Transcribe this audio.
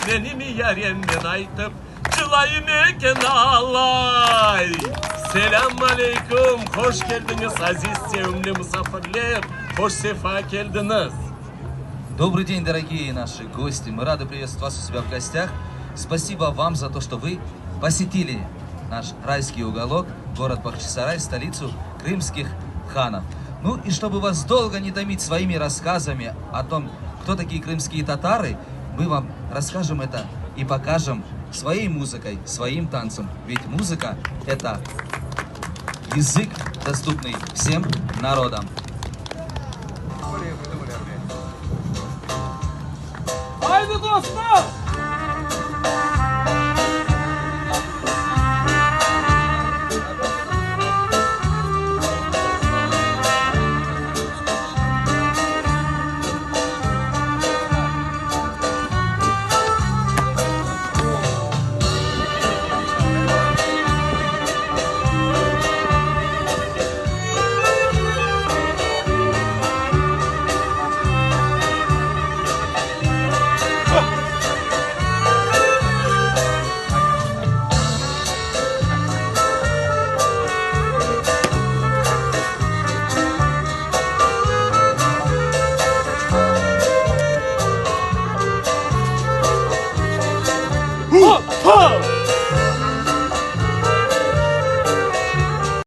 Benim yarenmen aytıp çılayım eken alay. Selam aleyküm, hoş geldiniz aziz sevimli misafirler. Hoş sefa geldiniz. Добрый день, дорогие наши гости. Мы рады приветствовать вас у себя в гостях. Спасибо вам за то, что вы посетили наш райский уголок, город Бахчисарай, столицу крымских ханов. Ну и чтобы вас долго не томить своими рассказами о том, кто такие крымские татары, мы вам расскажем это и покажем своей музыкой, своим танцем. Ведь музыка – это язык, доступный всем народам. Haydi dostlar!